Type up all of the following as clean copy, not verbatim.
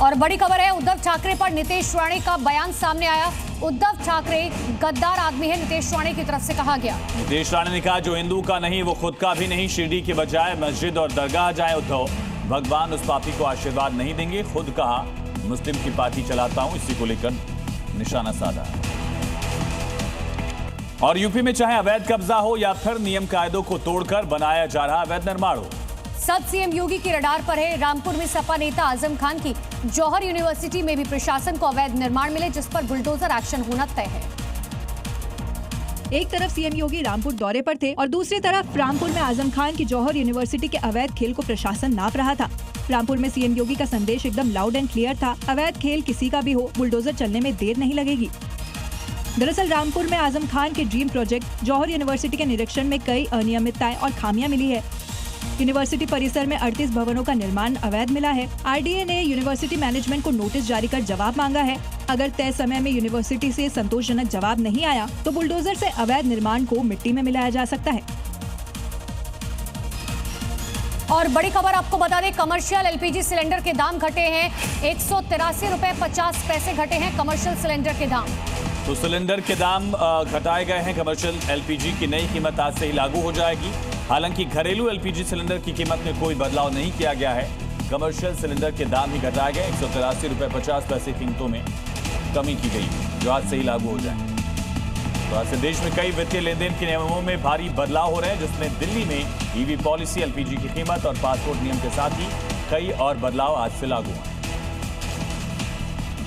और बड़ी खबर है, उद्धव ठाकरे पर नीतीश राणे का बयान सामने आया। उद्धव ठाकरे गद्दार आदमी है, नीतीश राणे की तरफ से कहा गया। नीतीश राणे ने कहा, जो हिंदू का नहीं वो खुद का भी नहीं, शिरडी के बजाय मस्जिद और दरगाह जाए उद्धव, भगवान उस पापी को आशीर्वाद नहीं देंगे। खुद कहा, मुस्लिम की पार्टी चलाता हूं, इसी को लेकर निशाना साधा। और यूपी में चाहे अवैध कब्जा हो या फिर नियम कायदों को तोड़कर बनाया जा रहा अवैध निर्माण हो, सब सीएम योगी की रडार पर है। रामपुर में सपा नेता आजम खान की जौहर यूनिवर्सिटी में भी प्रशासन को अवैध निर्माण मिले, जिस पर बुलडोजर एक्शन होना तय है। एक तरफ सीएम योगी रामपुर दौरे पर थे और दूसरी तरफ रामपुर में आजम खान की जौहर यूनिवर्सिटी के अवैध खेल को प्रशासन नाप रहा था। रामपुर में सीएम योगी का संदेश एकदम लाउड एंड क्लियर था, अवैध खेल किसी का भी हो, बुलडोजर चलने में देर नहीं लगेगी। दरअसल रामपुर में आजम खान के ड्रीम प्रोजेक्ट जौहर यूनिवर्सिटी के निरीक्षण में कई अनियमितताएं और खामियां मिली है। यूनिवर्सिटी परिसर में 38 भवनों का निर्माण अवैध मिला है। आरडीए ने यूनिवर्सिटी मैनेजमेंट को नोटिस जारी कर जवाब मांगा है। अगर तय समय में यूनिवर्सिटी से संतोषजनक जवाब नहीं आया तो बुलडोजर से अवैध निर्माण को मिट्टी में मिलाया जा सकता है। और बड़ी खबर आपको बता दें, कमर्शियल एलपीजी सिलेंडर के दाम घटे हैं। 183 रुपए 50 पैसे घटे हैं कमर्शियल सिलेंडर के दाम। तो सिलेंडर के दाम घटाए गए हैं। कमर्शियल एलपीजी की नई कीमत आज से ही लागू हो जाएगी। हालांकि घरेलू एलपीजी सिलेंडर की कीमत में कोई बदलाव नहीं किया गया है। कमर्शियल सिलेंडर के दाम ही घटाए गए। 183 रुपए 50 पैसे कीमतों में कमी की गई, जो आज से ही लागू हो जाए। तो आज से देश में कई वित्तीय लेन देन के नियमों में भारी बदलाव हो रहे हैं, जिसमें दिल्ली में ईवी पॉलिसी, एलपीजी की कीमत और पासपोर्ट नियम के साथ ही कई और बदलाव आज से लागू हुए।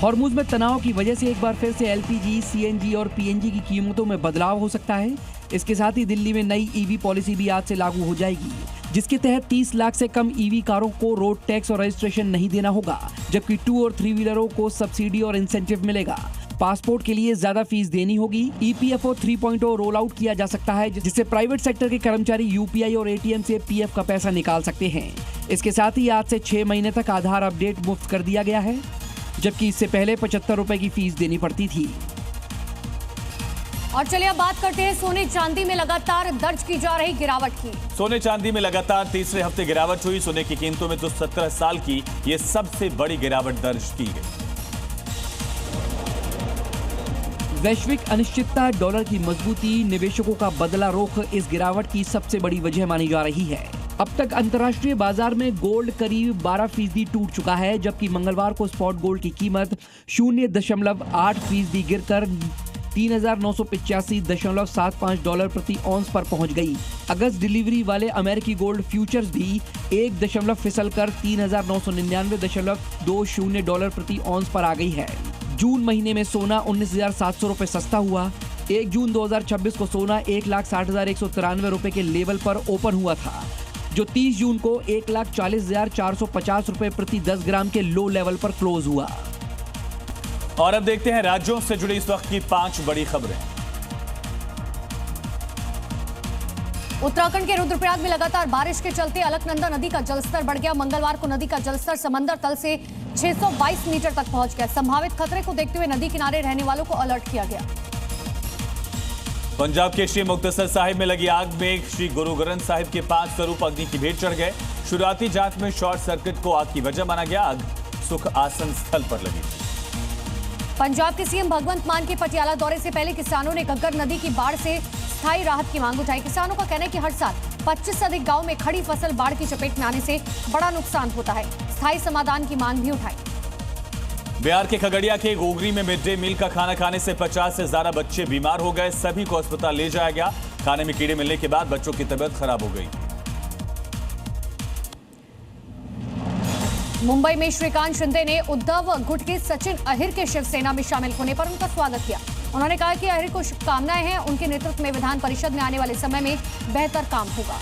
हॉर्मुज में तनाव की वजह से एक बार फिर से एलपीजी, सीएनजी और पीएनजी की कीमतों में बदलाव हो सकता है। इसके साथ ही दिल्ली में नई ईवी पॉलिसी भी आज से लागू हो जाएगी, जिसके तहत 30 लाख से कम ईवी कारों को रोड टैक्स और रजिस्ट्रेशन नहीं देना होगा, जबकि 2 और 3 व्हीलरों को सब्सिडी और इंसेंटिव मिलेगा। पासपोर्ट के लिए ज्यादा फीस देनी होगी। ईपीएफओ 3.0 रोल आउट किया जा सकता है, जिससे प्राइवेट सेक्टर के कर्मचारी यूपीआई और एटीएम से पीएफ का पैसा निकाल सकते हैं। इसके साथ ही आज से 6 महीने तक आधार अपडेट मुफ्त कर दिया गया है, जबकि इससे पहले 75 रुपए की फीस देनी पड़ती थी। और चलिए अब बात करते हैं सोने चांदी में लगातार दर्ज की जा रही गिरावट की। सोने चांदी में लगातार तीसरे हफ्ते गिरावट हुई। सोने की कीमतों में तो 17 साल की ये सबसे बड़ी गिरावट दर्ज की गई। वैश्विक अनिश्चितता, डॉलर की मजबूती, निवेशकों का बदला रुख इस गिरावट की सबसे बड़ी वजह मानी जा रही है। अब तक अंतर्राष्ट्रीय बाजार में गोल्ड करीब 12% टूट चुका है, जबकि मंगलवार को स्पॉट गोल्ड की कीमत 0.8% गिरकर $3,985.75 प्रति औंस पर पहुंच गई। अगस्त डिलीवरी वाले अमेरिकी गोल्ड फ्यूचर्स भी 1 फिसल कर $3,999.20 प्रति औंस पर आ गई है। जून महीने में सोना 19,700 रुपए सस्ता हुआ। 1 जून 2026 को सोना 1,60,193 रुपए के लेवल पर ओपन हुआ था, जो 30 जून को 1,40,450 रुपए प्रति 10 ग्राम के लो लेवल पर क्लोज हुआ। और अब देखते हैं राज्यों से जुड़ी इस वक्त की 5 बड़ी खबरें। उत्तराखंड के रुद्रप्रयाग में लगातार बारिश के चलते अलकनंदा नदी का जलस्तर बढ़ गया। मंगलवार को नदी का जलस्तर समंदर तल से 622 मीटर तक पहुंच गया। संभावित खतरे को देखते हुए नदी किनारे रहने वालों को अलर्ट किया गया। पंजाब के श्री मुक्तसर साहिब में लगी आग में श्री गुरु ग्रंथ साहिब के 5 स्वरूप अग्नि की भेंट चढ़ गए। शुरुआती जांच में शॉर्ट सर्किट को आग की वजह माना गया। आग सुख आसन स्थल पर लगी। पंजाब के सीएम भगवंत मान के पटियाला दौरे से पहले किसानों ने घग्गर नदी की बाढ़ से स्थायी राहत की मांग उठाई। किसानों का कहना है कि हर साल 25 से अधिक गांव में खड़ी फसल बाढ़ की चपेट में आने से बड़ा नुकसान होता है। स्थायी समाधान की मांग भी उठाई। बिहार के खगड़िया के गोगरी में मिड डे मील का खाना खाने से 50 से ज्यादा बच्चे बीमार हो गए। सभी को अस्पताल ले जाया गया। खाने में कीड़े मिलने के बाद बच्चों की तबीयत खराब हो गई। मुंबई में श्रीकांत शिंदे ने उद्धव गुट के सचिन अहिर के शिवसेना में शामिल होने पर उनका स्वागत किया। उन्होंने कहा कि अहिर को शुभकामनाएं हैं। उनके नेतृत्व में विधान परिषद में आने वाले समय में बेहतर काम होगा।